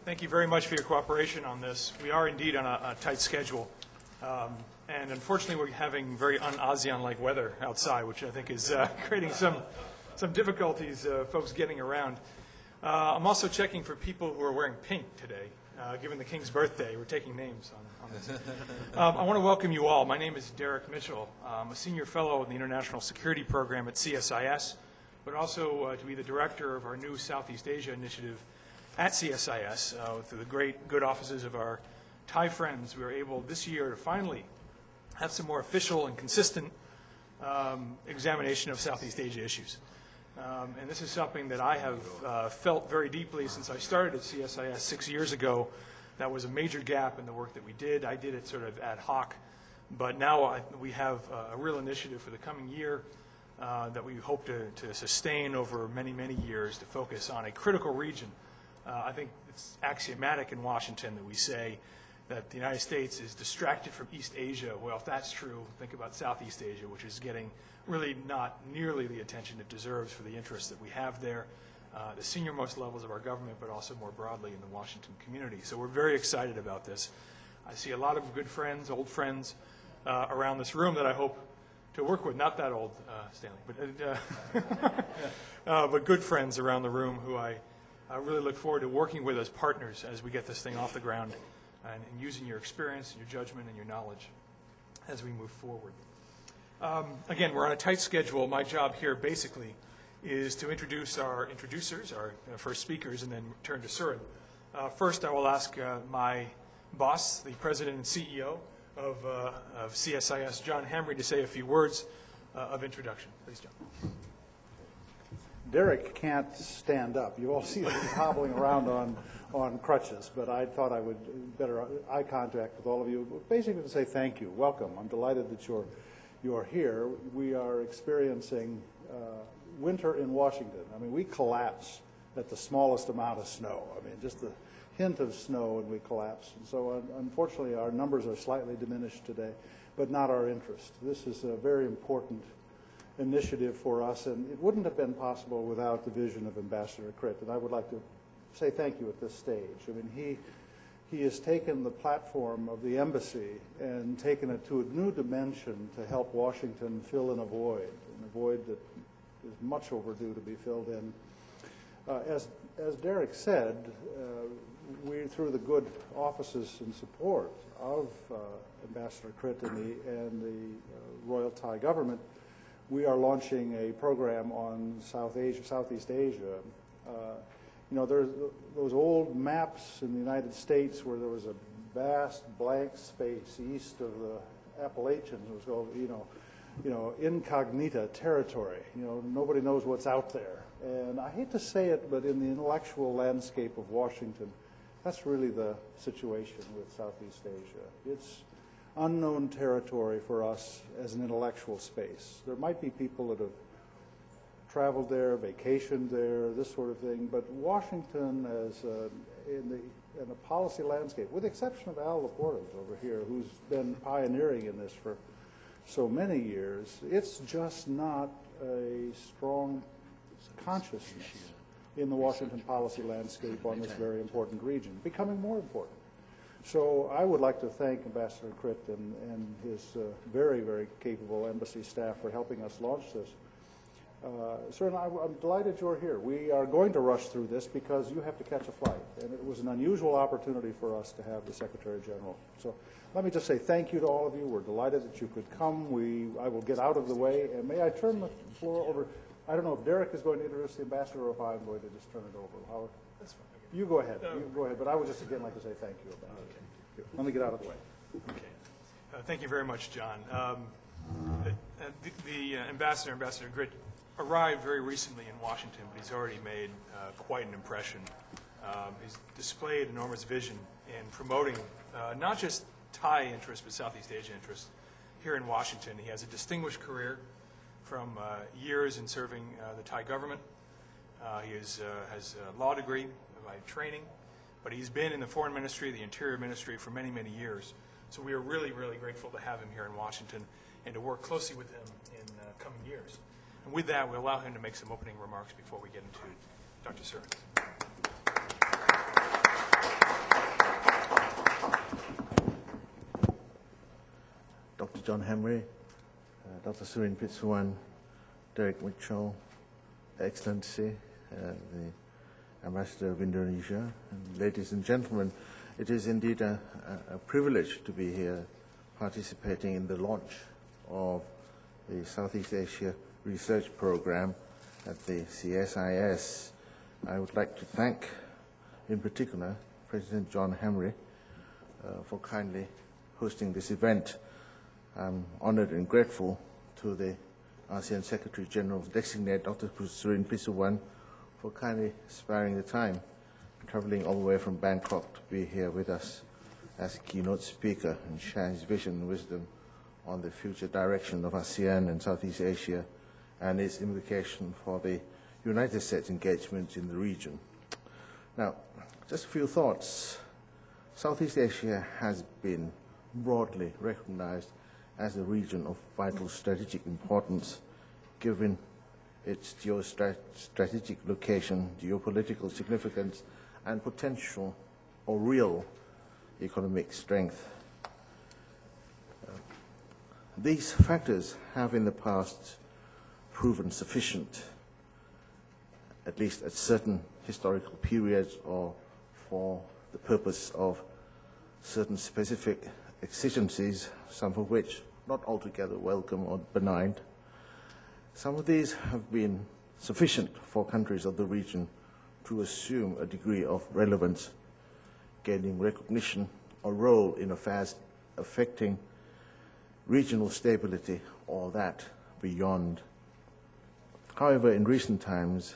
Thank you very much for your cooperation on this. We are indeed on a tight schedule. And unfortunately, we're having very un-ASEAN-like weather outside, which I think is creating some difficulties, folks getting around. I'm also checking for people who are wearing pink today. Given the King's birthday, we're taking names on this. I want to welcome you all. My name is Derek Mitchell. I'm a senior fellow in the International Security Program at CSIS, but also to be the director of our new Southeast Asia initiative at CSIS. Through the great good offices of our Thai friends, we were able this year to finally have some more official and consistent examination of Southeast Asia issues. And this is something that I have felt very deeply since I started at CSIS 6 years ago. That was a major gap in the work that we did. I did it sort of ad hoc, but now we have a real initiative for the coming year that we hope to sustain over many, many years to focus on a critical region. I think it's axiomatic in Washington that we say that the United States is distracted from East Asia. Well, if that's true, think about Southeast Asia, which is getting really not nearly the attention it deserves for the interests that we have there, the senior-most levels of our government, but also more broadly in the Washington community. So we're very excited about this. I see a lot of good friends, old friends around this room that I hope to work with. Not that old, Stanley, but good friends around the room who I really look forward to working with as partners as we get this thing off the ground and using your experience and your judgment and your knowledge as we move forward. Again, we're on a tight schedule. My job here basically is to introduce our introducers, our first speakers, and then turn to Surin. First, I will ask my boss, the president and CEO of CSIS, John Hamre, to say a few words of introduction. Please, John. Derek can't stand up. You all see him hobbling around on crutches, but I thought I would better eye contact with all of you. Basically to say thank you, welcome. I'm delighted that you're here. We are experiencing winter in Washington. I mean, we collapse at the smallest amount of snow. I mean, just the hint of snow and we collapse. And so unfortunately our numbers are slightly diminished today, but not our interest. This is a very important initiative for us, and it wouldn't have been possible without the vision of Ambassador Critt. And I would like to say thank you at this stage. I mean, he has taken the platform of the embassy and taken it to a new dimension to help Washington fill in a void that is much overdue to be filled in. As Derek said, we, through the good offices and support of Ambassador Critt and the Royal Thai government, we are launching a program on Southeast Asia. You know, there's those old maps in the United States where there was a vast blank space east of the Appalachians. It was called, you know, incognita territory. You know, nobody knows what's out there. And I hate to say it, but in the intellectual landscape of Washington, that's really the situation with Southeast Asia. It's unknown territory for us as an intellectual space. There might be people that have traveled there, vacationed there, this sort of thing, but Washington as in a policy landscape, with the exception of Al Laporta's over here, who's been pioneering in this for so many years, it's just not a strong consciousness in the Washington policy landscape on this very important region, becoming more important. So I would like to thank Ambassador Critt and his very, very capable embassy staff for helping us launch this. Sir, I'm delighted you're here. We are going to rush through this because you have to catch a flight, and it was an unusual opportunity for us to have the Secretary General. So let me just say thank you to all of you. We're delighted that you could come. I will get out of the way, and may I turn the floor over? I don't know if Derek is going to introduce the ambassador or if I'm going to just turn it over. Howard? That's fine. You go ahead. You go ahead. But I would just again like to say thank you. Okay. Let me get out of the way. Okay. Thank you very much, John. The Ambassador Critt, arrived very recently in Washington, but he's already made quite an impression. He's displayed enormous vision in promoting not just Thai interests, but Southeast Asia interests here in Washington. He has a distinguished career from years in serving the Thai government. He has a law degree by training, but he's been in the Foreign Ministry, the Interior Ministry for many, many years. So we are really, really grateful to have him here in Washington and to work closely with him in coming years. And with that, we'll allow him to make some opening remarks before we get into Dr. Surin. Dr. John Hamre, Dr. Surin Pitsuwan, Derek Mitchell, Excellency, the Ambassador of Indonesia, and ladies and gentlemen, it is indeed a privilege to be here participating in the launch of the Southeast Asia Research Program at the CSIS. I would like to thank, in particular, President John Hamre for kindly hosting this event. I'm honored and grateful to the ASEAN Secretary General Designate, Dr. Surin Pitsuwan, for kindly sparing the time, traveling all the way from Bangkok to be here with us as a keynote speaker and share his vision and wisdom on the future direction of ASEAN and Southeast Asia and its implication for the United States engagement in the region. Now, just a few thoughts. Southeast Asia has been broadly recognized as a region of vital strategic importance, given its geostrategic location, geopolitical significance, and potential or real economic strength. These factors have in the past proven sufficient, at least at certain historical periods or for the purpose of certain specific exigencies, some of which not altogether welcome or benign. Some of these have been sufficient for countries of the region to assume a degree of relevance, gaining recognition or role in affairs affecting regional stability or that beyond. However, in recent times,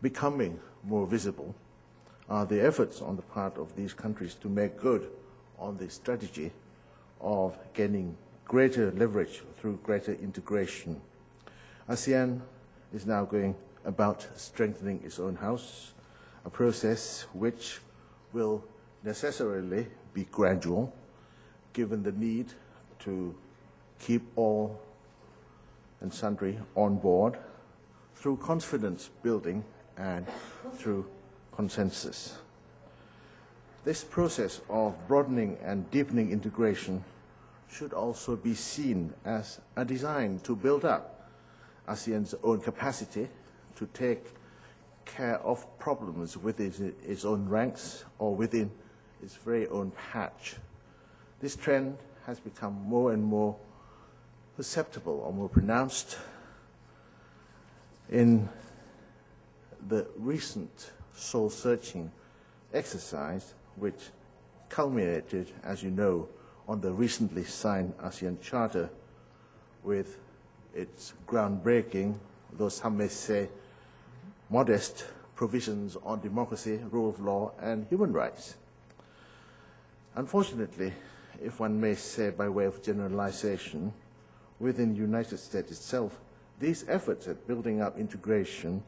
becoming more visible are the efforts on the part of these countries to make good on the strategy of gaining greater leverage through greater integration. ASEAN is now going about strengthening its own house, a process which will necessarily be gradual, given the need to keep all and sundry on board through confidence building and through consensus. This process of broadening and deepening integration should also be seen as a design to build up ASEAN's own capacity to take care of problems within its own ranks or within its very own patch. This trend has become more and more perceptible or more pronounced in the recent soul-searching exercise, which culminated, as you know, on the recently signed ASEAN Charter with its groundbreaking, though some may say modest, provisions on democracy, rule of law, and human rights. Unfortunately, if one may say by way of generalization, within the United States itself, these efforts at building up integration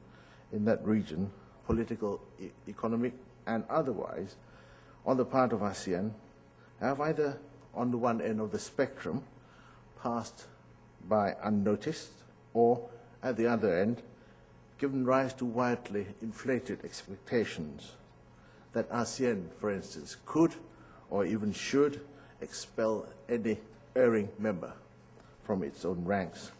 in that region, political, economic, and otherwise, on the part of ASEAN, have either on the one end of the spectrum passed by unnoticed, or at the other end, given rise to wildly inflated expectations that ASEAN, for instance, could or even should expel any erring member from its own ranks.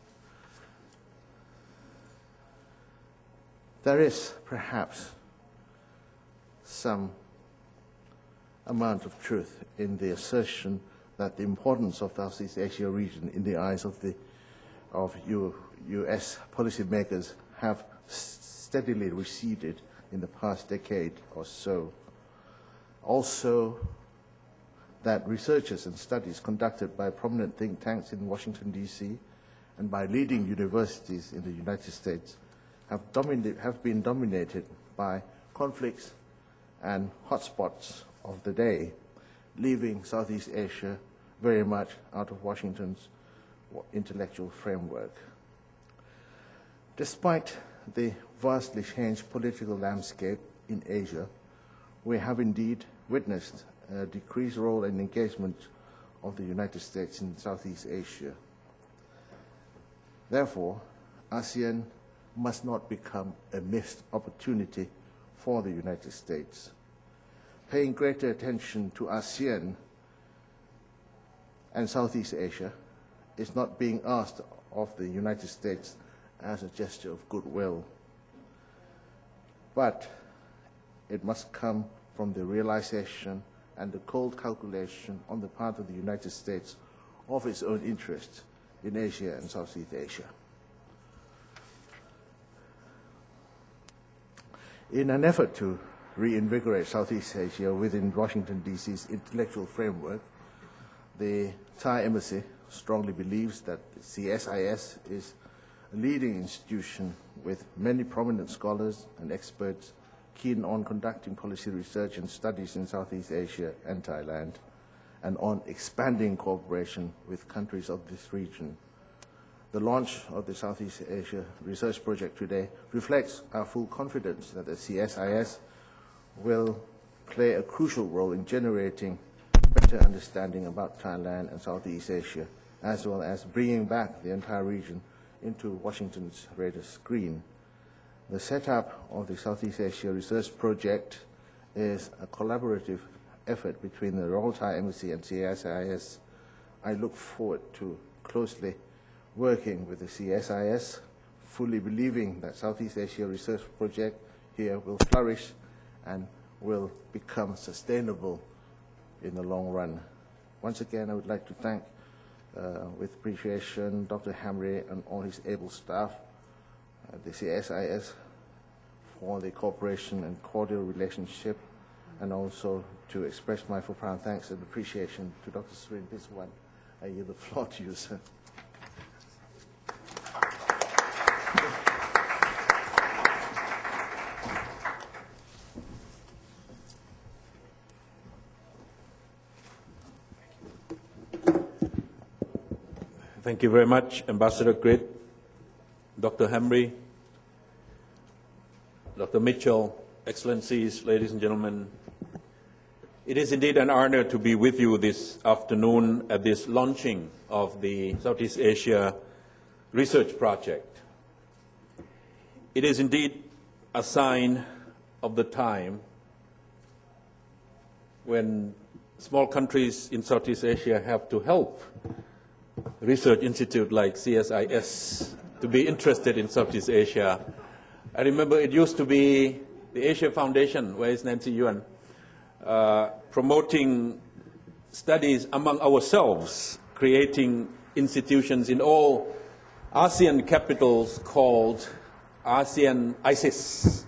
There is perhaps some amount of truth in the assertion that the importance of the Southeast Asia region in the eyes of U.S. policymakers have steadily receded in the past decade or so. Also, that researches and studies conducted by prominent think tanks in Washington, D.C., and by leading universities in the United States have been dominated by conflicts and hotspots of the day, leaving Southeast Asia very much out of Washington's intellectual framework. Despite the vastly changed political landscape in Asia, we have indeed witnessed a decreased role and engagement of the United States in Southeast Asia. Therefore, ASEAN must not become a missed opportunity for the United States. Paying greater attention to ASEAN and Southeast Asia is not being asked of the United States as a gesture of goodwill, but it must come from the realization and the cold calculation on the part of the United States of its own interests in Asia and Southeast Asia. In an effort to reinvigorate Southeast Asia within Washington, D.C.'s intellectual framework, the Thai Embassy strongly believes that the CSIS is a leading institution with many prominent scholars and experts keen on conducting policy research and studies in Southeast Asia and Thailand, and on expanding cooperation with countries of this region. The launch of the Southeast Asia Research Project today reflects our full confidence that the CSIS will play a crucial role in generating better understanding about Thailand and Southeast Asia, as well as bringing back the entire region into Washington's radar screen. The setup of the Southeast Asia Research Project is a collaborative effort between the Royal Thai Embassy and CSIS. I look forward to closely working with the CSIS, fully believing that Southeast Asia Research Project here will flourish and will become sustainable in the long run. Once again, I would like to thank, with appreciation, Dr. Hamre and all his able staff, the CSIS, for the cooperation and cordial relationship, and also to express my profound thanks and appreciation to Dr. Surin Pitsuwan. I yield the floor to you, sir. Thank you very much, Ambassador Grid, Dr. Hamre, Dr. Mitchell, Excellencies, ladies and gentlemen. It is indeed an honor to be with you this afternoon at this launching of the Southeast Asia Research Project. It is indeed a sign of the time when small countries in Southeast Asia have to help research institute like CSIS to be interested in Southeast Asia. I remember it used to be the Asia Foundation, where is Nancy Yuan, promoting studies among ourselves, creating institutions in all ASEAN capitals called ASEAN ISIS.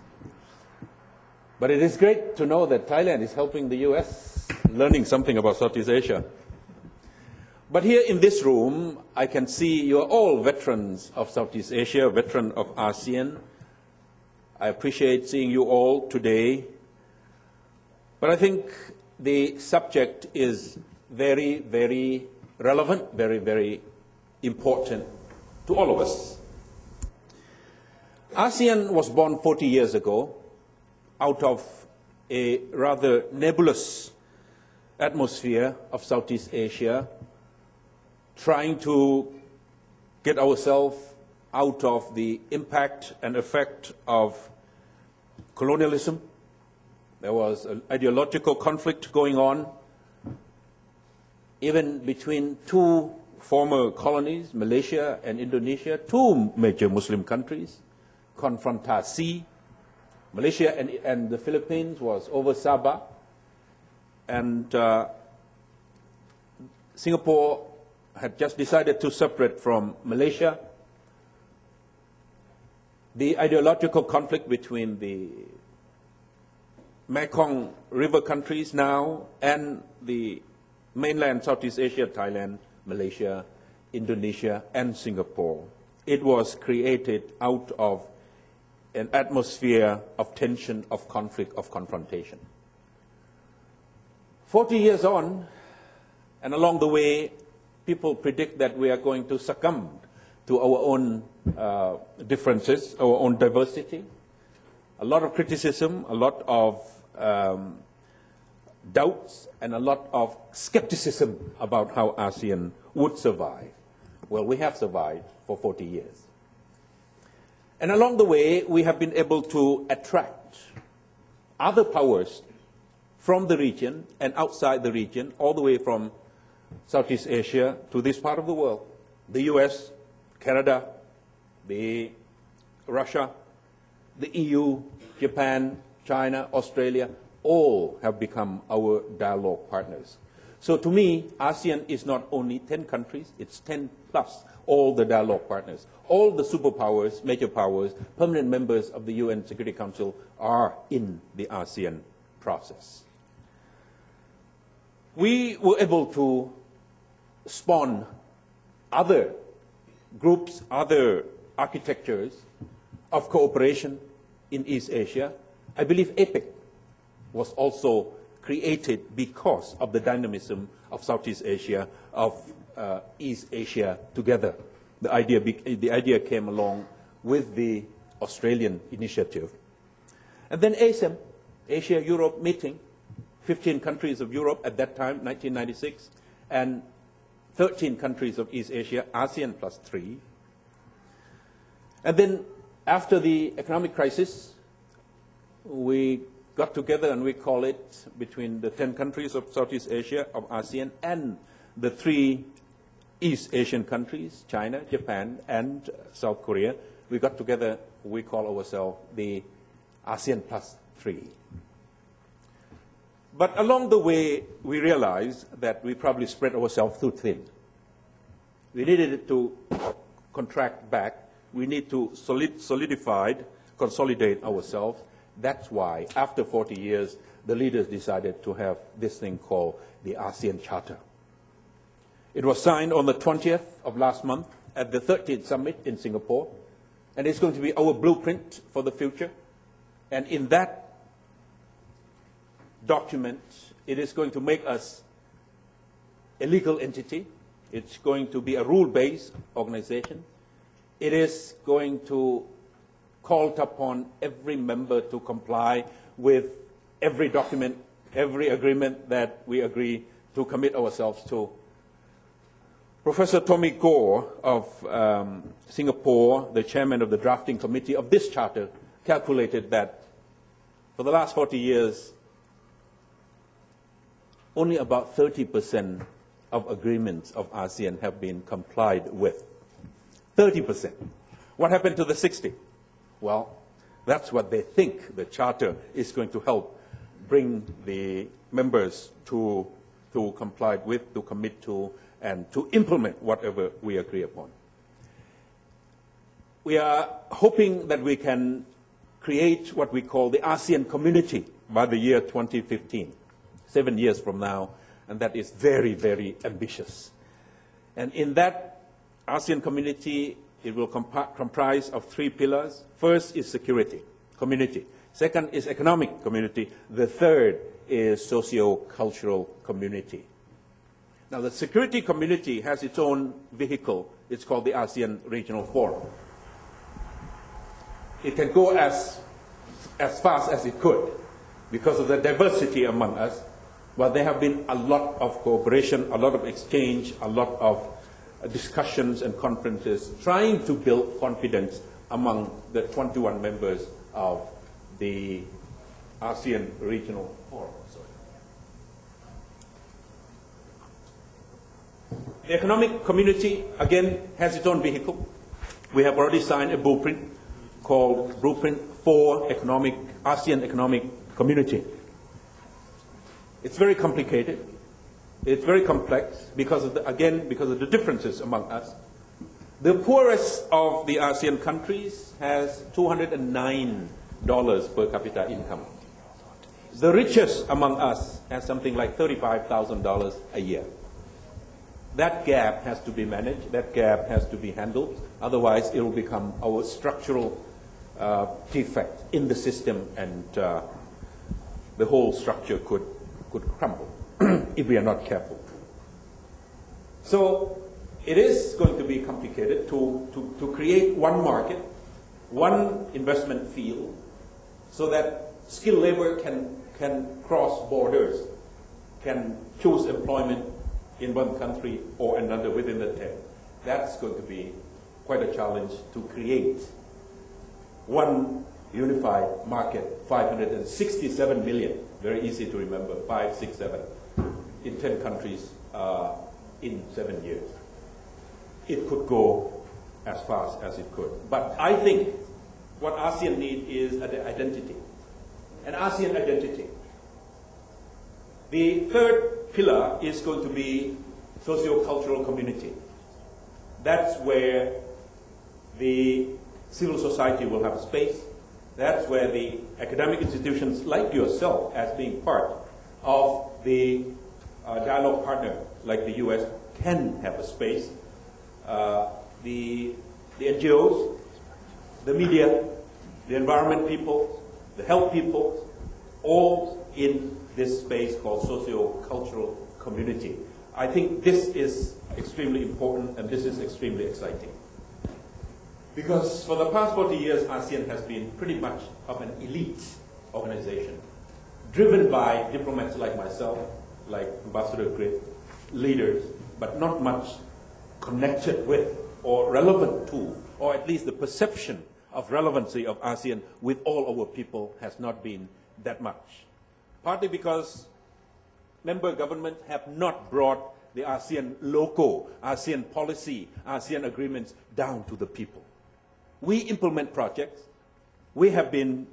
But it is great to know that Thailand is helping the US learning something about Southeast Asia. But here in this room, I can see you are all veterans of Southeast Asia, veterans of ASEAN. I appreciate seeing you all today. But I think the subject is very, very relevant, very, very important to all of us. ASEAN was born 40 years ago out of a rather nebulous atmosphere of Southeast Asia, trying to get ourselves out of the impact and effect of colonialism. There was an ideological conflict going on, even between two former colonies, Malaysia and Indonesia, two major Muslim countries, confrontasi. Malaysia and the Philippines was over Sabah, and Singapore had just decided to separate from Malaysia. The ideological conflict between the Mekong River countries now and the mainland Southeast Asia, Thailand, Malaysia, Indonesia, and Singapore. It was created out of an atmosphere of tension, of conflict, of confrontation. 40 years on, and along the way, people predict that we are going to succumb to our own differences, our own diversity. A lot of criticism, a lot of doubts and a lot of skepticism about how ASEAN would survive. Well, we have survived for 40 years. And along the way, we have been able to attract other powers from the region and outside the region, all the way from Southeast Asia to this part of the world. The US, Canada, Russia, the EU, Japan, China, Australia, all have become our dialogue partners. So to me, ASEAN is not only 10 countries, it's 10 plus, all the dialogue partners. All the superpowers, major powers, permanent members of the UN Security Council are in the ASEAN process. We were able to spawn other groups, other architectures of cooperation in East Asia. I believe APEC was also created because of the dynamism of Southeast Asia, of East Asia together. The idea came along with the Australian initiative. And then ASEAN, Asia-Europe meeting, 15 countries of Europe at that time, 1996, and 13 countries of East Asia, ASEAN plus 3. And then after the economic crisis, we got together and we call it, between the 10 countries of Southeast Asia, of ASEAN, and the 3 East Asian countries, China, Japan, and South Korea, we got together, we call ourselves the ASEAN plus 3. But along the way, we realized that we probably spread ourselves too thin. We needed to contract back. We need to solidify, consolidate ourselves. That's why, after 40 years, the leaders decided to have this thing called the ASEAN Charter. It was signed on the 20th of last month at the 13th Summit in Singapore, and it's going to be our blueprint for the future. And in that document, it is going to make us a legal entity. It's going to be a rule-based organization. It is going to call upon every member to comply with every document, every agreement that we agree to commit ourselves to. Professor Tommy Gore of Singapore, the chairman of the drafting committee of this charter, calculated that for the last 40 years, only about 30% of agreements of ASEAN have been complied with. 30%. What happened to the 60? Well, that's what they think the Charter is going to help bring the members to comply with, to commit to, and to implement whatever we agree upon. We are hoping that we can create what we call the ASEAN community by the year 2015, 7 years from now, and that is very, very ambitious. And in that ASEAN community, it will comprise of 3 pillars. First is security, community. Second is economic community. The third is socio-cultural community. Now, the security community has its own vehicle. It's called the ASEAN Regional Forum. It can go as fast as it could because of the diversity among us. But there have been a lot of cooperation, a lot of exchange, a lot of discussions and conferences trying to build confidence among the 21 members of the ASEAN Regional Forum. The economic community, again, has its own vehicle. We have already signed a blueprint called Blueprint for ASEAN Economic Community. It's very complicated. It's very complex because of the differences among us. The poorest of the ASEAN countries has $209 per capita income. The richest among us has something like $35,000 a year. That gap has to be managed. That gap has to be handled. Otherwise, it will become our structural defect in the system, and the whole structure could crumble if we are not careful. So it is going to be complicated to create one market, one investment field, so that skilled labor can cross borders can choose employment in one country or another within the 10. That's going to be quite a challenge to create one unified market, 567 million, very easy to remember, 567, in 10 countries in 7 years. It could go as fast as it could. But I think what ASEAN needs is an identity, an ASEAN identity. The third pillar is going to be socio-cultural community. That's where the civil society will have space. That's where the academic institutions like yourself, as being part of the dialogue partner like the US, can have a space. The NGOs, the media, the environment people, the health people, all in this space called socio-cultural community. I think this is extremely important and this is extremely exciting. Because for the past 40 years, ASEAN has been pretty much of an elite organization, driven by diplomats like myself, like Ambassador Grit, leaders, but not much connected with or relevant to, or at least the perception of relevancy of ASEAN with all our people has not been that much. Partly because member governments have not brought the ASEAN logo, ASEAN policy, ASEAN agreements down to the people. We implement projects. We have been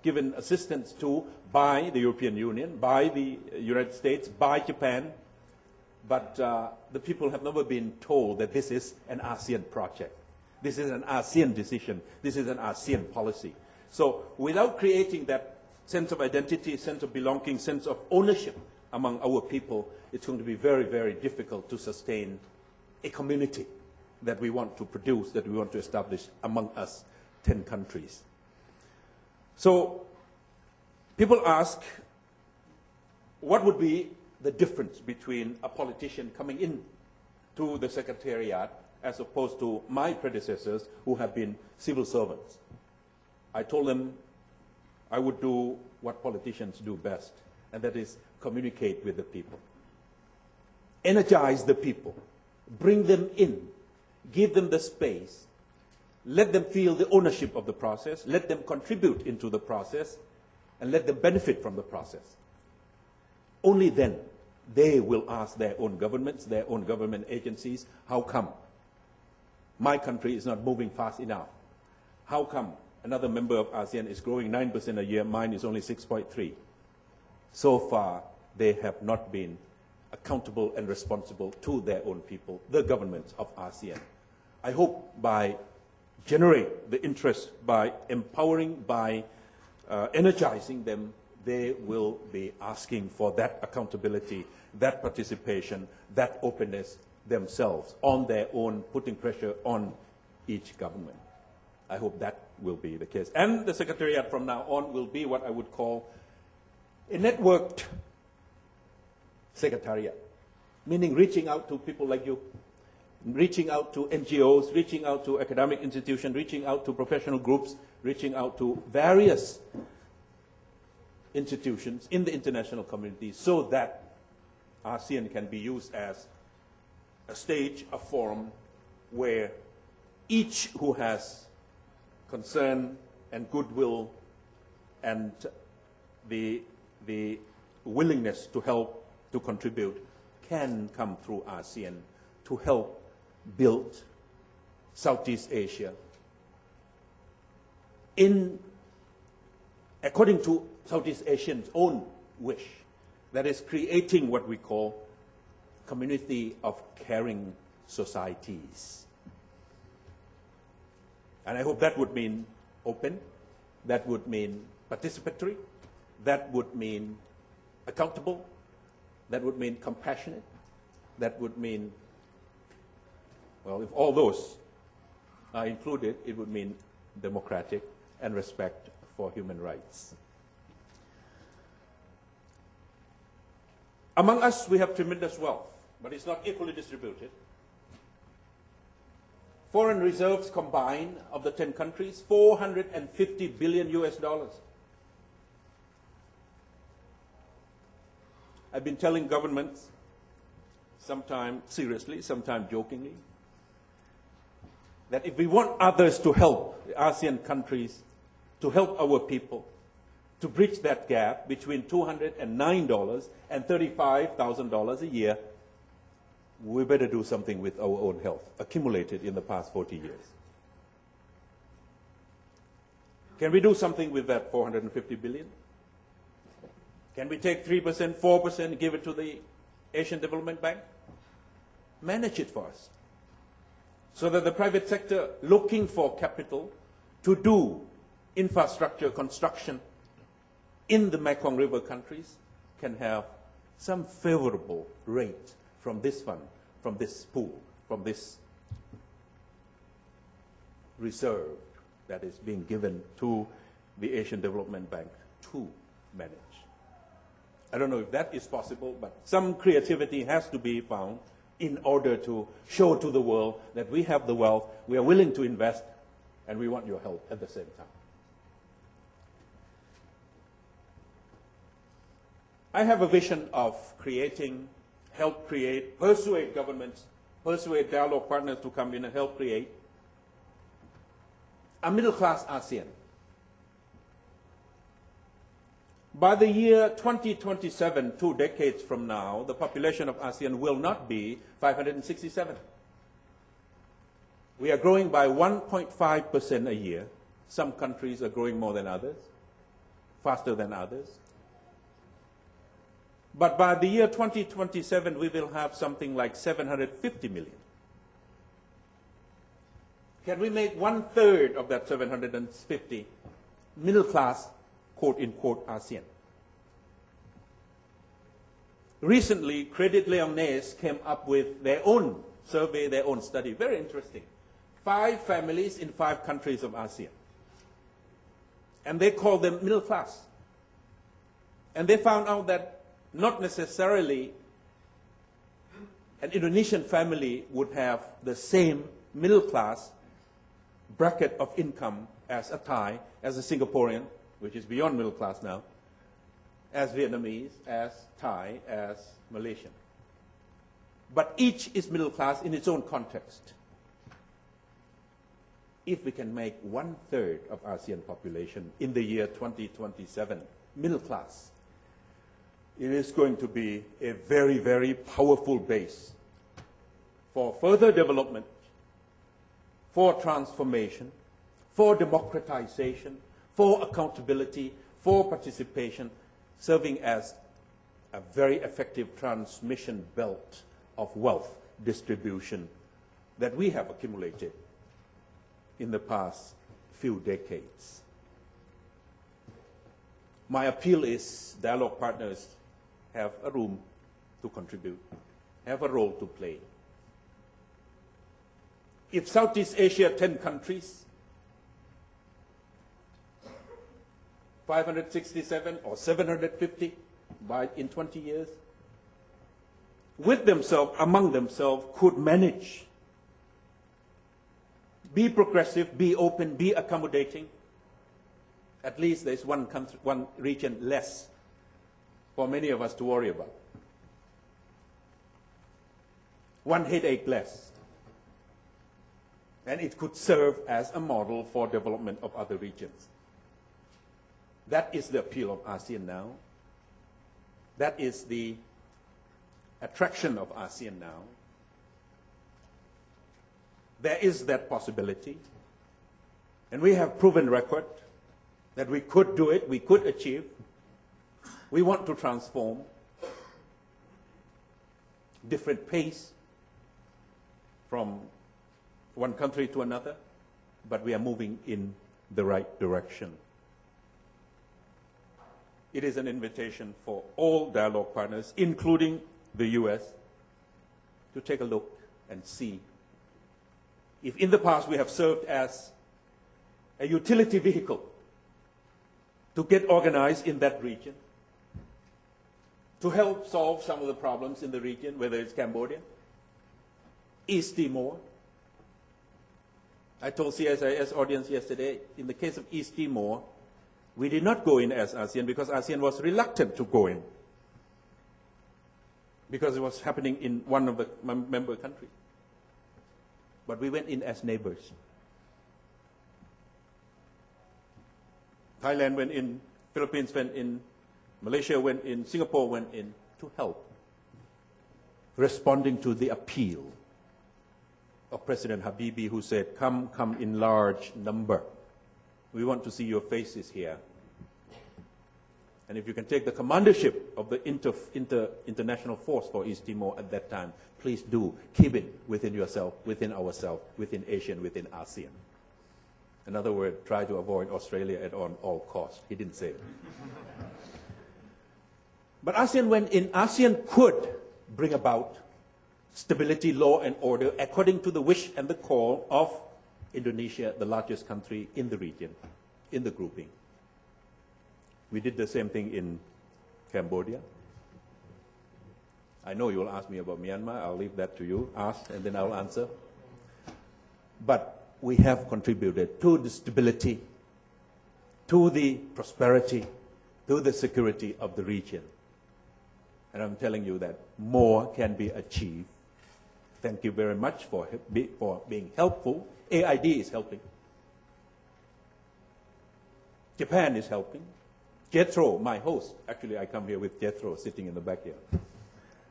given assistance to by the European Union, by the United States, by Japan, but the people have never been told that this is an ASEAN project. This is an ASEAN decision. This is an ASEAN policy. So without creating that sense of identity, sense of belonging, sense of ownership among our people, it's going to be very, very difficult to sustain a community that we want to produce, that we want to establish among us 10 countries. So people ask, what would be the difference between a politician coming in to the Secretariat as opposed to my predecessors who have been civil servants? I told them I would do what politicians do best, and that is communicate with the people. Energize the people. Bring them in. Give them the space. Let them feel the ownership of the process. Let them contribute into the process, and let them benefit from the process. Only then they will ask their own governments, their own government agencies, how come my country is not moving fast enough? How come another member of ASEAN is growing 9% a year, mine is only 6.3%? So far, they have not been accountable and responsible to their own people, the governments of ASEAN. I hope by generate the interest, by empowering, by energizing them, they will be asking for that accountability, that participation, that openness themselves on their own, putting pressure on each government. I hope that will be the case. And the Secretariat from now on will be what I would call a networked Secretariat, meaning reaching out to people like you, reaching out to NGOs, reaching out to academic institutions, reaching out to professional groups, reaching out to various institutions in the international community so that ASEAN can be used as a stage, a forum where each who has concern and goodwill and the willingness to help, to contribute, can come through ASEAN to help build Southeast Asia according to Southeast Asians' own wish, that is creating what we call community of caring societies. And I hope that would mean open, that would mean participatory, that would mean accountable, that would mean compassionate, that would mean, well, if all those are included, it would mean democratic and respect for human rights. Among us, we have tremendous wealth, but it's not equally distributed. Foreign reserves combined of the 10 countries, $450 billion US. I've been telling governments, sometimes seriously, sometimes jokingly, that if we want others to help the ASEAN countries, to help our people, to bridge that gap between $209 and $35,000 a year, we better do something with our own health, accumulated in the past 40 years. Can we do something with that $450 billion? Can we take 3%, 4%, give it to the Asian Development Bank? Manage it for us, so that the private sector looking for capital to do infrastructure construction in the Mekong River countries can have some favorable rate from this fund, from this pool, from this reserve that is being given to the Asian Development Bank to manage. I don't know if that is possible, but some creativity has to be found in order to show to the world that we have the wealth, we are willing to invest, and we want your help at the same time. I have a vision of creating, help create, persuade governments, persuade dialogue partners to come in and help create a middle-class ASEAN. By the year 2027, 2 decades from now, the population of ASEAN will not be 567. We are growing by 1.5% a year. Some countries are growing more than others, faster than others. But by the year 2027, we will have something like 750 million. Can we make 1/3 of that 750 middle class, quote unquote, ASEAN? Recently, Credit Lyonnais came up with their own survey, their own study. Very interesting. 5 families in 5 countries of ASEAN. And they call them middle class. And they found out that not necessarily an Indonesian family would have the same middle class bracket of income as a Thai, as a Singaporean, which is beyond middle class now, as Vietnamese, as Thai, as Malaysian. But each is middle class in its own context. If we can make 1/3 of ASEAN population in the year 2027 middle class, it is going to be a very, very powerful base for further development, for transformation, for democratization, for accountability, for participation, serving as a very effective transmission belt of wealth distribution that we have accumulated in the past few decades. My appeal is dialogue partners have a room to contribute, have a role to play. If Southeast Asia, 10 countries, 567 or 750 in 20 years, with themselves, among themselves, could manage, be progressive, be open, be accommodating, at least there's one country, one region less for many of us to worry about. One headache less. And it could serve as a model for development of other regions. That is the appeal of ASEAN now. That is the attraction of ASEAN now. There is that possibility. And we have proven record that we could do it, we could achieve. We want to transform different pace from one country to another, but we are moving in the right direction. It is an invitation for all dialogue partners, including the US, to take a look and see if in the past we have served as a utility vehicle to get organized in that region, to help solve some of the problems in the region, whether it's Cambodia, East Timor. I told CSIS audience yesterday, in the case of East Timor, we did not go in as ASEAN because ASEAN was reluctant to go in. because it was happening in one of the member countries. But we went in as neighbors. Thailand went in, Philippines went in, Malaysia went in, Singapore went in to help, responding to the appeal of President Habibie, who said, come in large number. We want to see your faces here. And if you can take the commandership of the international force for East Timor at that time, please do keep it within yourself, within ourselves, within Asia, within ASEAN. In other words, try to avoid Australia at all costs. He didn't say it. But ASEAN went in. ASEAN could bring about stability, law and order according to the wish and the call of Indonesia, the largest country in the region, in the grouping. We did the same thing in Cambodia. I know you will ask me about Myanmar. I'll leave that to you. Ask, and then I'll answer. But we have contributed to the stability, to the prosperity, to the security of the region. And I'm telling you that more can be achieved. Thank you very much for being helpful. AID is helping. Japan is helping. Jethro, my host, actually I come here with Jethro sitting in the back here.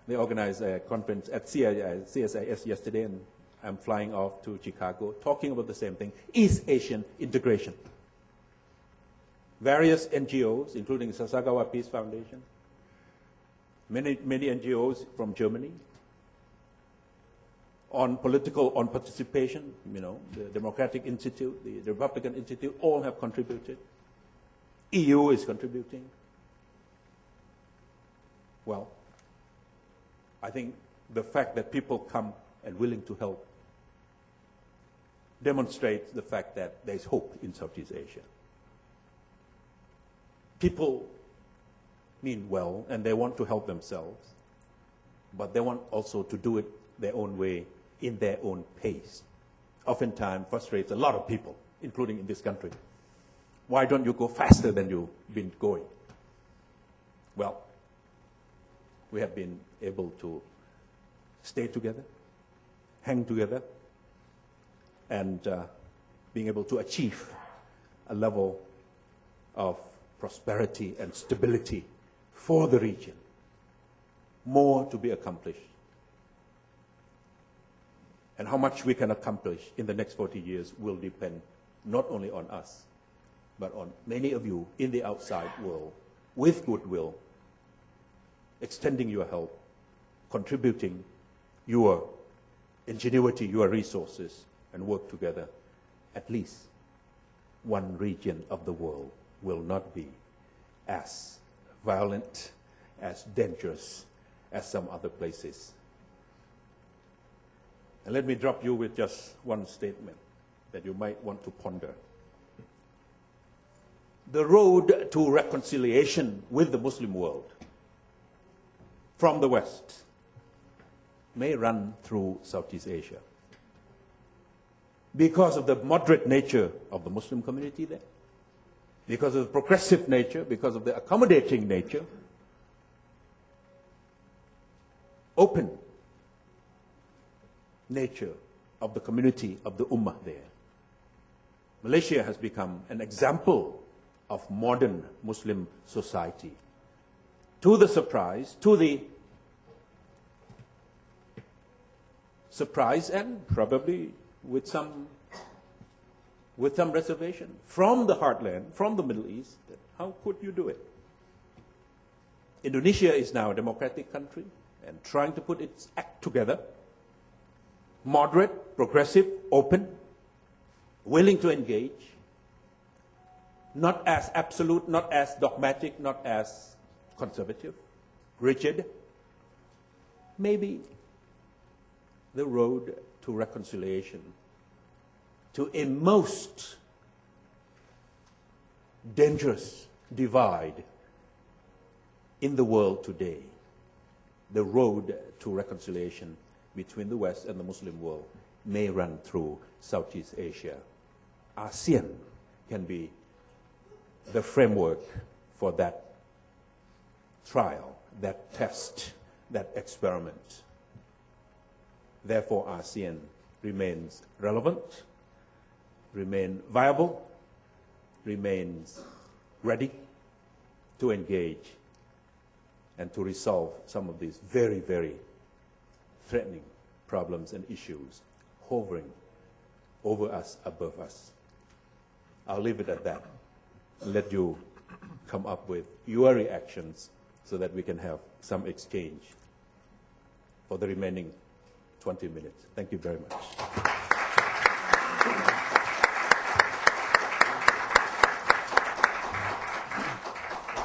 They organized a conference at CSIS yesterday, and I'm flying off to Chicago, talking about the same thing, East Asian integration. Various NGOs, including Sasagawa Peace Foundation, many NGOs from Germany, on participation, the Democratic Institute, the Republican Institute, all have contributed. EU is contributing. Well, I think the fact that people come and willing to help demonstrates the fact that there's hope in Southeast Asia. People mean well and they want to help themselves, but they want also to do it their own way, in their own pace. Oftentimes frustrates a lot of people, including in this country. Why don't you go faster than you've been going? Well, we have been able to stay together, hang together, and being able to achieve a level of prosperity and stability for the region. More to be accomplished. And how much we can accomplish in the next 40 years will depend not only on us, but on many of you in the outside world, with goodwill, extending your help, contributing your ingenuity, your resources, and work together. At least one region of the world will not be as violent, as dangerous as some other places. And let me drop you with just one statement that you might want to ponder. The road to reconciliation with the Muslim world from the West may run through Southeast Asia because of the moderate nature of the Muslim community there, because of the progressive nature, because of the accommodating nature, open nature of the community of the Ummah there. Malaysia has become an example of modern Muslim society. To the surprise and probably with some reservation from the heartland, from the Middle East, that how could you do it? Indonesia is now a democratic country and trying to put its act together. Moderate, progressive, open, willing to engage, not as absolute, not as dogmatic, not as conservative, rigid. Maybe the road to reconciliation, to a most dangerous divide in the world today, the road to reconciliation between the West and the Muslim world may run through Southeast Asia. ASEAN can be the framework for that trial, that test, that experiment. Therefore, ASEAN remains relevant, remains viable, remains ready to engage and to resolve some of these very, very threatening problems and issues hovering over us, above us. I'll leave it at that. Let you come up with your reactions so that we can have some exchange for the remaining 20 minutes. Thank you very much.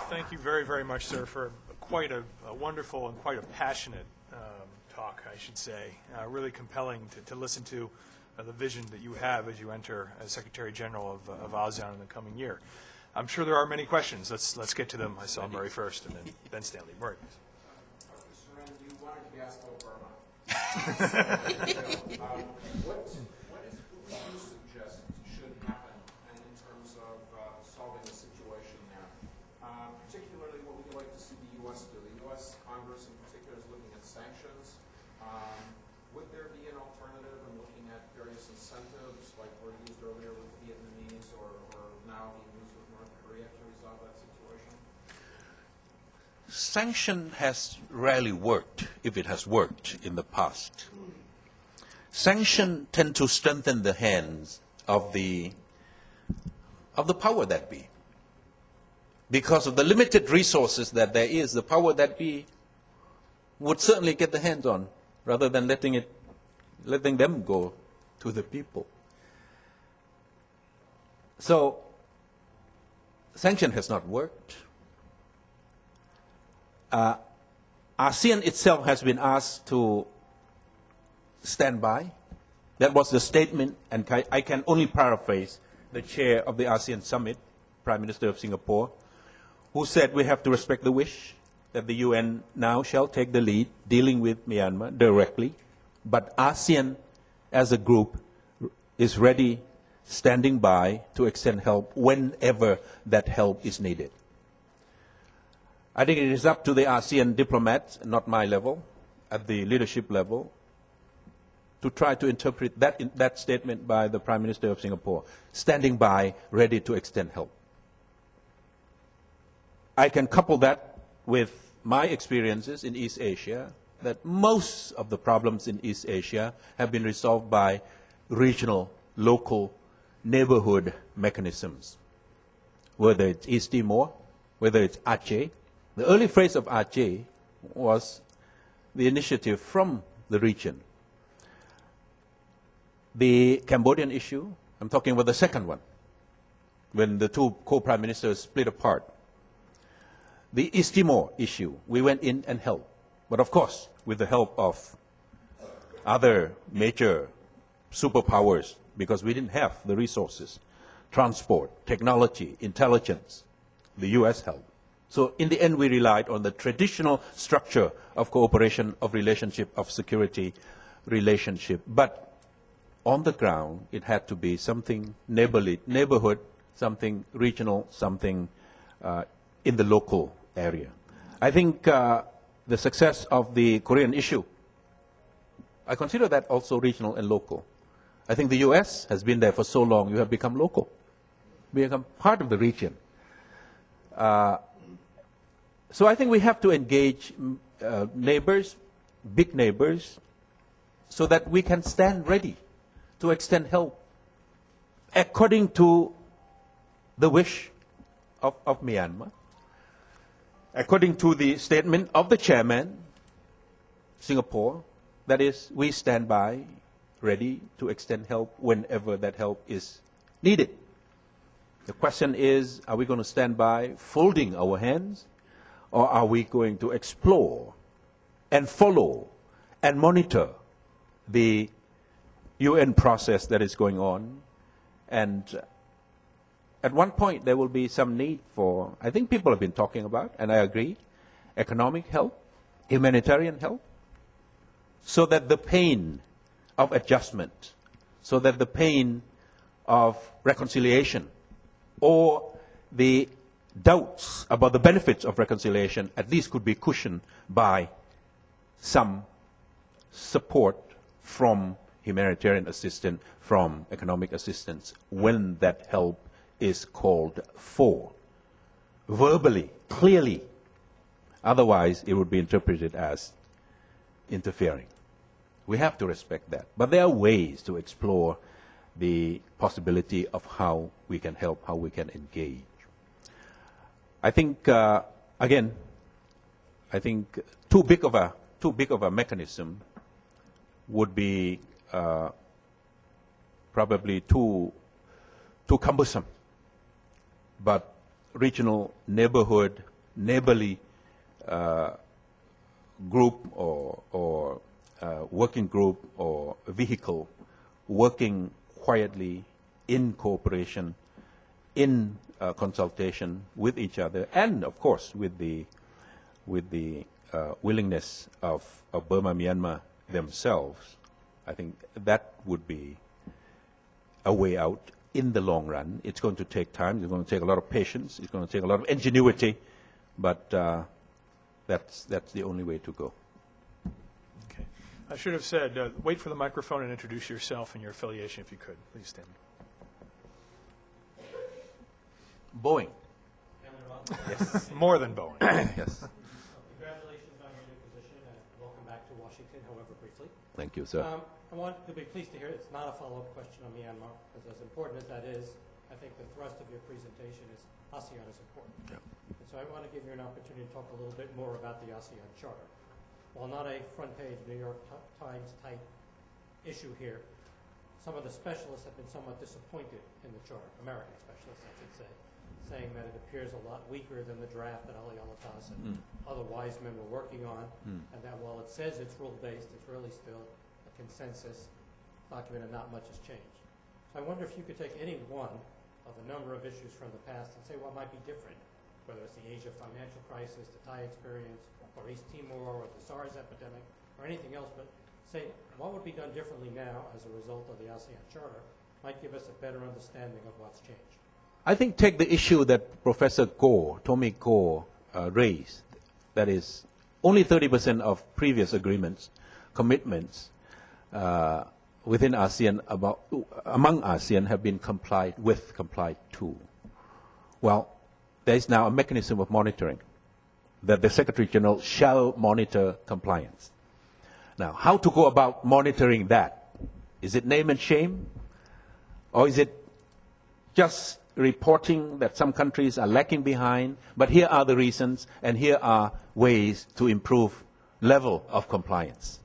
Thank you very, very much, sir, for quite a wonderful and quite a passionate talk, I should say. Really compelling to listen to the vision that you have as you enter as Secretary General of ASEAN in the coming year. I'm sure there are many questions. Let's get to them. I saw Murray first, and then Stanley. Murray. Surin, you wanted to be asked about Burma. What do you suggest should happen in terms of solving the situation there? Particularly, what would you like to see the U.S. do? The U.S. Congress, in particular, is looking at sanctions. Would there be an alternative in looking at various incentives, like were used earlier with Vietnamese or now being used with North Korea to resolve that situation? Sanction has rarely worked, if it has worked in the past. Sanction tend to strengthen the hands of the power that be. Because of the limited resources that there is, the power that be would certainly get the hands on, rather than letting them go to the people. So, sanction has not worked. ASEAN itself has been asked to stand by. That was the statement, and I can only paraphrase the chair of the ASEAN Summit, Prime Minister of Singapore, who said we have to respect the wish that the UN now shall take the lead dealing with Myanmar directly, but ASEAN as a group is ready, standing by to extend help whenever that help is needed. I think it is up to the ASEAN diplomats, not my level, at the leadership level, to try to interpret that statement by the Prime Minister of Singapore, standing by, ready to extend help. I can couple that with my experiences in East Asia, that most of the problems in East Asia have been resolved by regional, local, neighborhood mechanisms. Whether it's East Timor, whether it's Aceh. The early phase of Aceh was the initiative from the region. The Cambodian issue, I'm talking about the second one, when the two co-prime ministers split apart. The East Timor issue, we went in and helped. But of course, with the help of other major superpowers, because we didn't have the resources, transport, technology, intelligence, the US helped. So in the end, we relied on the traditional structure of cooperation, of relationship, of security relationship. But on the ground, it had to be something neighborhood, something regional, something in the local area. I think the success of the Korean issue, I consider that also regional and local. I think the US has been there for so long, you have become local, become part of the region. So I think we have to engage neighbors, big neighbors, so that we can stand ready to extend help according to the wish of Myanmar, according to the statement of the chairman, Singapore, that is, we stand by, ready to extend help whenever that help is needed. The question is, are we going to stand by folding our hands, or are we going to explore and follow and monitor the UN process that is going on? And at one point, there will be some need for, I think people have been talking about, and I agree, economic help, humanitarian help, so that the pain of adjustment, so that the pain of reconciliation, or the doubts about the benefits of reconciliation at least could be cushioned by some support from humanitarian assistance, from economic assistance, when that help is called for, verbally, clearly. Otherwise, it would be interpreted as interfering. We have to respect that. But there are ways to explore the possibility of how we can help, how we can engage. I think, again, I think too big of a mechanism would be probably too cumbersome. But regional, neighborhood, neighborly group or working group or vehicle working quietly in cooperation, in consultation with each other, and of course with the willingness of Burma, Myanmar themselves. I think that would be a way out in the long run. It's going to take time. It's going to take a lot of patience. It's going to take a lot of ingenuity, but that's the only way to go. Okay. I should have said, wait for the microphone and introduce yourself and your affiliation if you could. Please stand. Boeing. Yes. More than Boeing. Yes. Congratulations on your new position and welcome back to Washington, however briefly. Thank you, sir. I want to be pleased to hear it's not a follow-up question on Myanmar, because as important as that is, I think the thrust of your presentation is ASEAN is important. Yeah. And so I want to give you an opportunity to talk a little bit more about the ASEAN Charter. While not a front-page New York Times type issue here, some of the specialists have been somewhat disappointed in the Charter, American specialists, I should say, saying that it appears a lot weaker than the draft that Ali Alatas and other wise men were working on, and that while it says it's rule-based, it's really still a consensus document and not much has changed. So I wonder if you could take any one of a number of issues from the past and say what might be different, whether it's the Asia financial crisis, the Thai experience, or East Timor, or the SARS epidemic, or anything else, but say what would be done differently now as a result of the ASEAN Charter might give us a better understanding of what's changed. I think take the issue that Professor Goh, Tommy Goh, raised, that is only 30% of previous agreements, commitments within ASEAN, among ASEAN have been complied to. Well, there is now a mechanism of monitoring that the Secretary General shall monitor compliance. Now, how to go about monitoring that? Is it name and shame? Or is it just reporting that some countries are lacking behind, but here are the reasons and here are ways to improve level of compliance?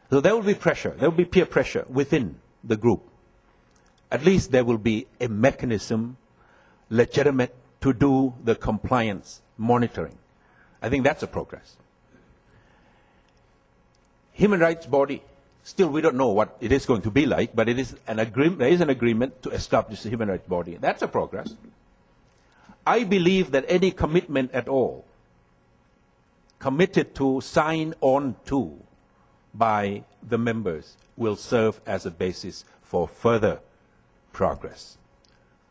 So there will be pressure, there will be peer pressure within the group. At least there will be a mechanism legitimate to do the compliance monitoring. I think that's a progress. Human rights body, still we don't know what it is going to be like, but it is an agreement, there is an agreement to establish the human rights body. That's a progress. I believe that any commitment at all committed to, sign on to by the members will serve as a basis for further progress.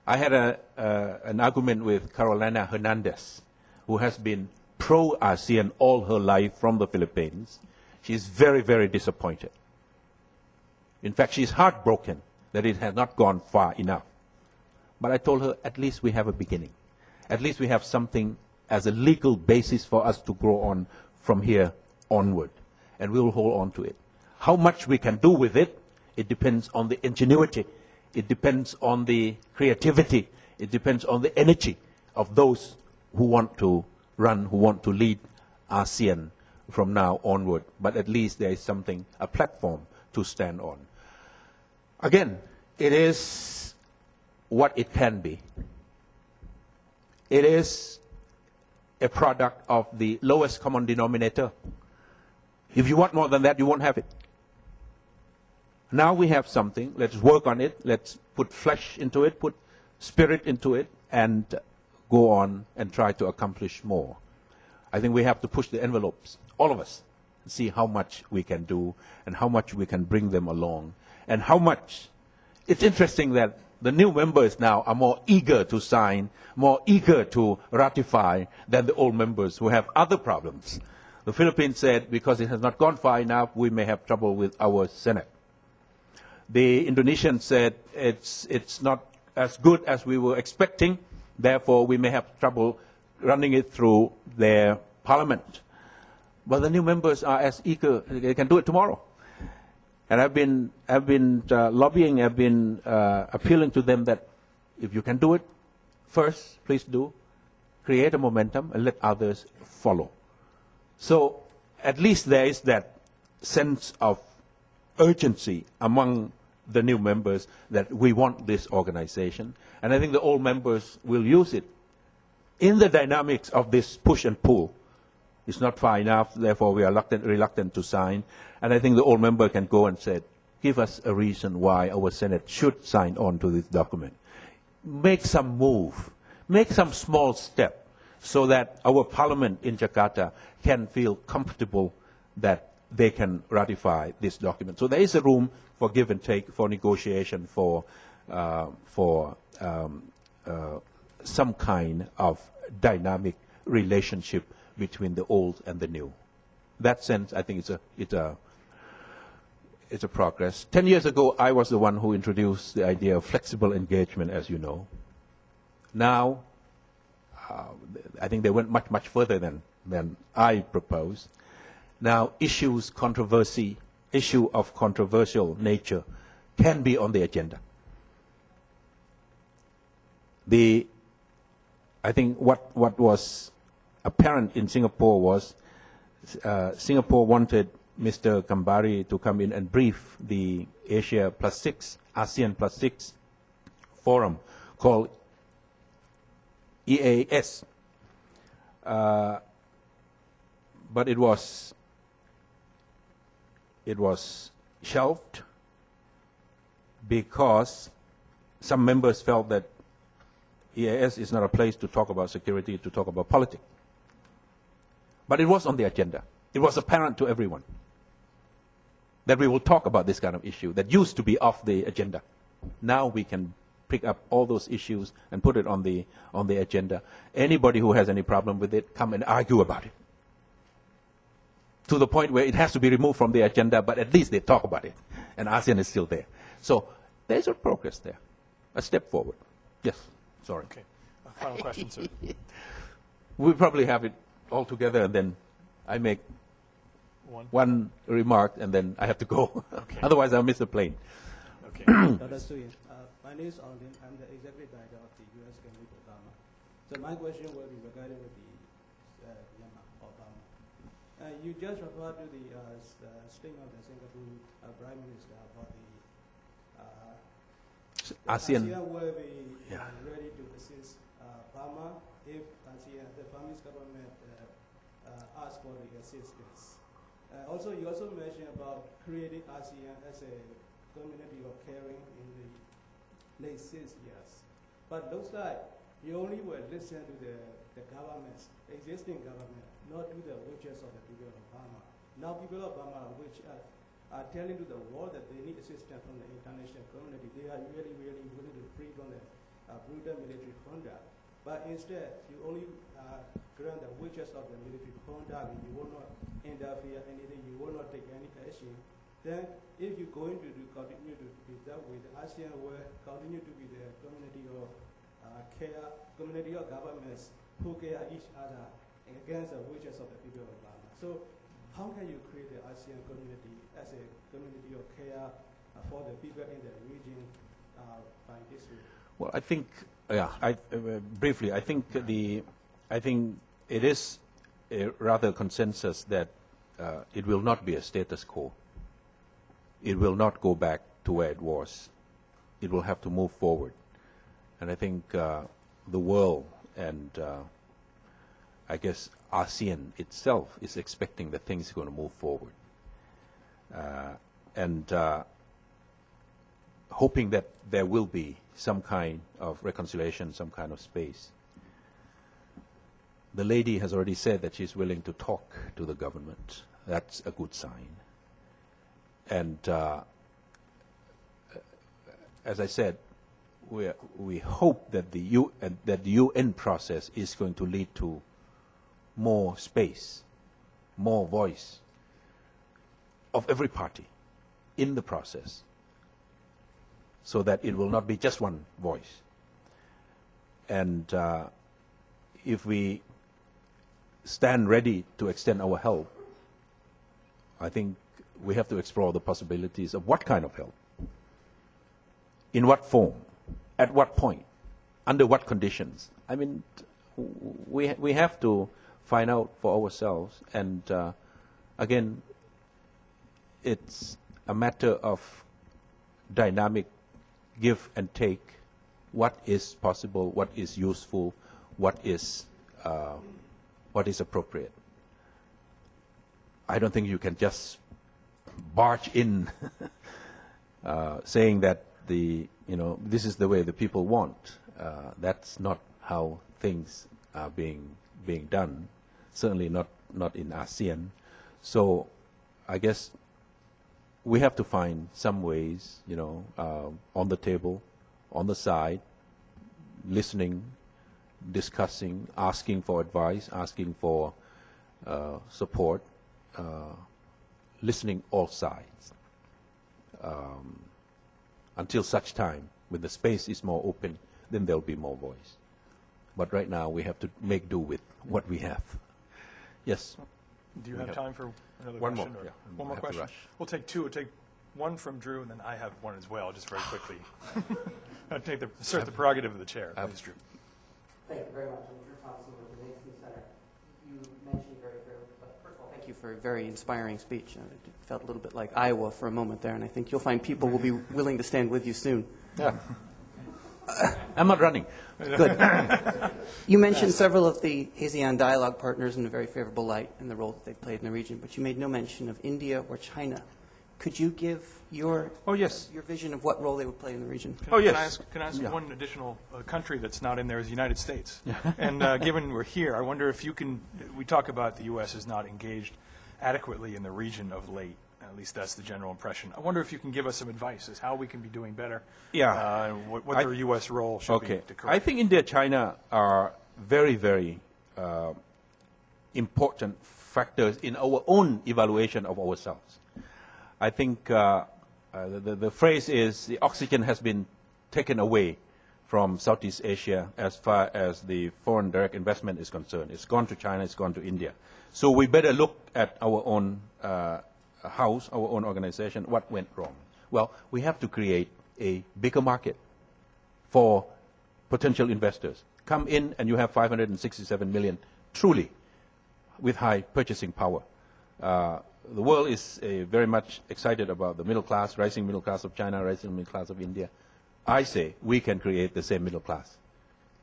I had an argument with Carolina Hernandez, who has been pro-ASEAN all her life from the Philippines. She's very, very disappointed. In fact, she's heartbroken that it has not gone far enough. But I told her, at least we have a beginning. At least we have something as a legal basis for us to grow on from here onward. And we will hold on to it. How much we can do with it, it depends on the ingenuity. It depends on the creativity. It depends on the energy of those who want to run, who want to lead ASEAN from now onward. But at least there is something, a platform to stand on. Again, it is what it can be. It is a product of the lowest common denominator. If you want more than that, you won't have it. Now we have something. Let's work on it. Let's put flesh into it, put spirit into it, and go on and try to accomplish more. I think we have to push the envelopes, all of us, see how much we can do and how much we can bring them along. And how much, it's interesting that the new members now are more eager to sign, more eager to ratify than the old members who have other problems. The Philippines said because it has not gone far enough, we may have trouble with our Senate. The Indonesians said it's not as good as we were expecting, therefore we may have trouble running it through their parliament. But the new members are as eager; they can do it tomorrow. And I've been lobbying, I've been appealing to them that if you can do it first, please do. Create a momentum and let others follow. So at least there is that sense of urgency among the new members that we want this organization. And I think the old members will use it in the dynamics of this push and pull. It's not far enough, therefore we are reluctant to sign. And I think the old member can go and say, give us a reason why our Senate should sign on to this document. Make some move, make some small step so that our parliament in Jakarta can feel comfortable that they can ratify this document. So there is a room for give and take, for negotiation, for some kind of dynamic relationship between the old and the new. That sense, I think it's a progress. 10 years ago, I was the one who introduced the idea of flexible engagement, as you know. Now, I think they went much further than I proposed. Now, issue of controversial nature can be on the agenda. I think what was apparent in Singapore was Singapore wanted Mr. Kambari to come in and brief the ASEAN Plus 6 forum called EAS. But it was shelved because some members felt that EAS is not a place to talk about security, to talk about politics. But it was on the agenda. It was apparent to everyone that we will talk about this kind of issue that used to be off the agenda. Now we can pick up all those issues and put it on the agenda. Anybody who has any problem with it, come and argue about it. To the point where it has to be removed from the agenda, but at least they talk about it. And ASEAN is still there. So there's a progress there, a step forward. Yes, sorry. Okay. Final question, sir. We'll probably have it all together and then I make one remark and then I have to go. Okay. Otherwise I'll miss the plane. Okay. Dr. Surin, my name is Alvin. I'm the executive director of the U.S. Company Obama. So my question will be regarding with the Myanmar Obama. You just referred to the statement of the Singapore Prime Minister about the ASEAN will be ready to assist Burma if the Burmese government asks for the assistance. Also, you also mentioned about creating ASEAN as a community of caring in the late 60s. But looks like you only will listen to the governments, existing government, not to the wishes of the people of Burma. Now people of Burma, which are telling to the world that they need assistance from the international community, they are really willing to free from the brutal military conduct. But instead, you only grant the wishes of the military conduct and you will not interfere anything, you will not take any action. Then if you're going to continue to be that way, the ASEAN will continue to be the community of community of governments who care each other against the wishes of the people of Burma. So how can you create the ASEAN community as a community of care for the people in the region by this way? Well, I think, briefly, I think it is a rather consensus that it will not be a status quo. It will not go back to where it was. It will have to move forward. And I think the world and I guess ASEAN itself is expecting that things are going to move forward. And hoping that there will be some kind of reconciliation, some kind of space. The lady has already said that she's willing to talk to the government. That's a good sign. And as I said, we hope that the UN process is going to lead to more space, more voice of every party in the process, so that it will not be just one voice. And if we stand ready to extend our help, I think we have to explore the possibilities of what kind of help, in what form, at what point, under what conditions. I mean, we have to find out for ourselves. And again, it's a matter of dynamic give and take. What is possible, what is useful, what is appropriate. I don't think you can just barge in saying that this is the way the people want. That's not how things are being done. Certainly not in ASEAN. So I guess we have to find some ways, on the table, on the side, listening, discussing, asking for advice, asking for support, listening all sides, until such time when the space is more open, then there'll be more voice. But right now we have to make do with what we have. Yes. Do you have time for another one question? more, Or yeah. One more I have to question? rush. We'll take two. We'll take one from Drew, and then I have one as well, just very quickly. I'll assert the prerogative of the chair. Please, Drew. Thank you very much. I'm Drew Thompson with the Mason Center. You mentioned first of all, thank you for a very inspiring speech. It felt a little bit like Iowa for a moment there, and I think you'll find people will be willing to stand with you soon. Yeah. I'm not running. Good. You mentioned several of the ASEAN dialogue partners in a very favorable light and the role that they've played in the region, but you made no mention of India or China. Could you give your vision of what role they would play in the region? Can I ask one additional country that's not in there is the United States? And given we're here, I wonder if you can, we talk about the U.S. is not engaged adequately in the region of late. At least that's the general impression. I wonder if you can give us some advice as how we can be doing better. Yeah. What their U.S. role should be to correct. I think India, China are very, very important factors in our own evaluation of ourselves. I think the phrase is the oxygen has been taken away from Southeast Asia as far as the foreign direct investment is concerned. It's gone to China, it's gone to India. So we better look at our own house, our own organization, what went wrong. Well, we have to create a bigger market for potential investors. Come in and you have 567 million, truly, with high purchasing power. The world is very much excited about the middle class, rising middle class of China, rising middle class of India. I say we can create the same middle class.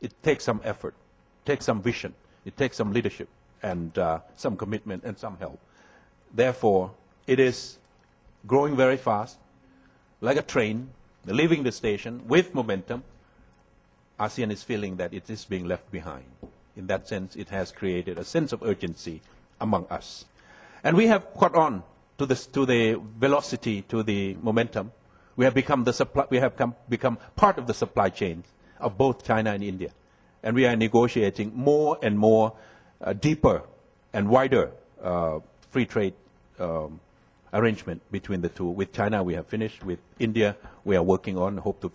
It takes some effort, takes some vision, it takes some leadership and some commitment and some help. Therefore, it is growing very fast, like a train, leaving the station with momentum. ASEAN is feeling that it is being left behind. In that sense, it has created a sense of urgency among us. And we have caught on to the velocity, to the momentum. We have become become part of the supply chain of both China and India. And we are negotiating more and more deeper and wider free trade arrangement between the two. With China, we have finished. With India, we are working on. Hope to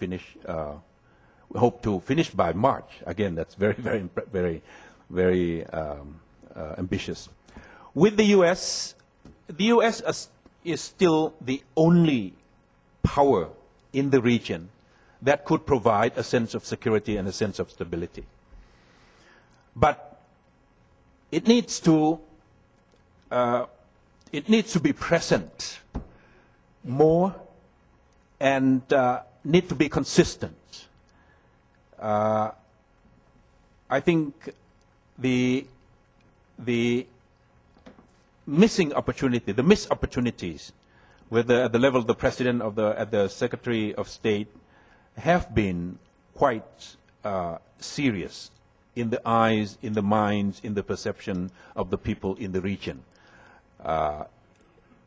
finish by March. Again, that's very, very, very, very ambitious. With the U.S. is still the only power in the region that could provide a sense of security and a sense of stability. But it needs to be present more and need to be consistent. I think the missing opportunity, the missed opportunities, whether at the level of the President, at the Secretary of State, have been quite serious in the eyes, in the minds, in the perception of the people in the region.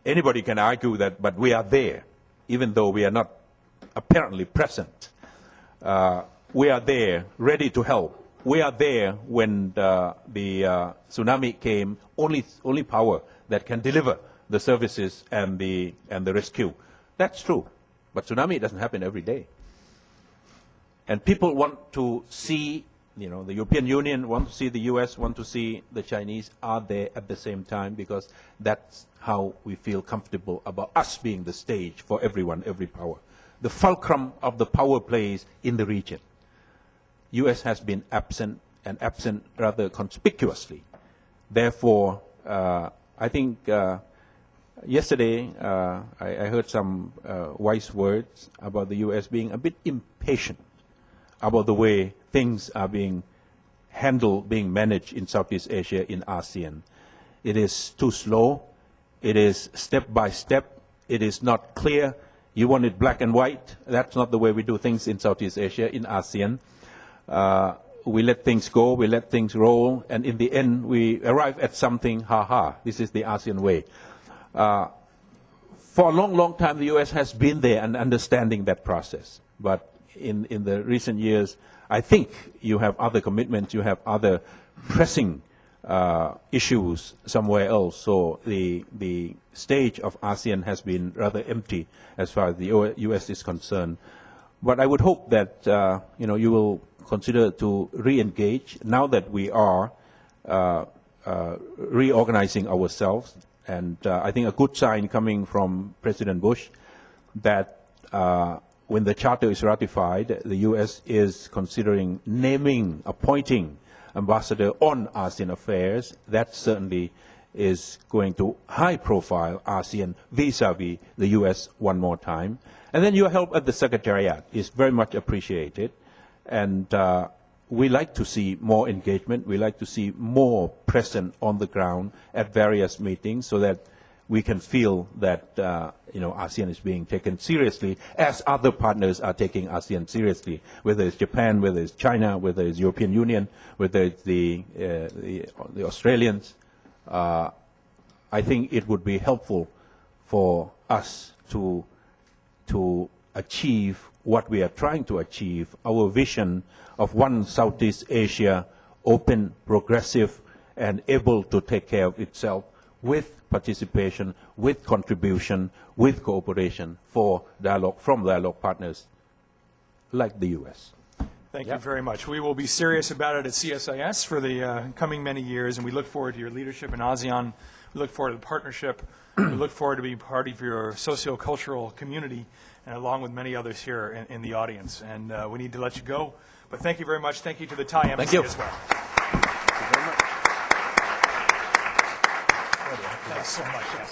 Anybody can argue that, but we are there, even though we are not apparently present. We are there, ready to help. We are there when the tsunami came, only power that can deliver the services and the rescue. That's true. But tsunami doesn't happen every day. And people want to see, the European Union want to see the US, want to see the Chinese are there at the same time, because that's how we feel comfortable about us being the stage for everyone, every power. The fulcrum of the power plays in the region. US has been absent, and absent rather conspicuously. Therefore, I think yesterday I heard some wise words about the US being a bit impatient about the way things are being handled, being managed in Southeast Asia, in ASEAN. It is too slow. It is step by step. It is not clear. You want it black and white. That's not the way we do things in Southeast Asia, in ASEAN. We let things go, we let things roll, and in the end we arrive at something, this is the ASEAN way. For a long, long time the US has been there and understanding that process. But in the recent years, I think you have other commitments, you have other pressing issues somewhere else. So the stage of ASEAN has been rather empty as far as the US is concerned. But I would hope that you will consider to re-engage now that we are reorganizing ourselves. And I think a good sign coming from President Bush that when the charter is ratified, the U.S. is considering naming, appointing ambassador on ASEAN affairs. That certainly is going to high-profile ASEAN vis-a-vis the U.S. one more time. And then your help at the Secretariat is very much appreciated. And we like to see more engagement. We like to see more present on the ground at various meetings so that we can feel that ASEAN is being taken seriously as other partners are taking ASEAN seriously, whether it's Japan, whether it's China, whether it's European Union, whether it's the Australians. I think it would be helpful for us to achieve what we are trying to achieve, our vision of one Southeast Asia, open, progressive, and able to take care of itself with participation, with contribution, with cooperation for dialogue, from dialogue partners like the U.S. Thank you very much. We will be serious about it at CSIS for the coming many years, and we look forward to your leadership in ASEAN. We look forward to the partnership. We look forward to being part of your socio-cultural community, and along with many others here in the audience. And we need to let you go. But thank you very much. Thank you to the Thai Embassy as well. Thank you very much. Thanks so much. Yes.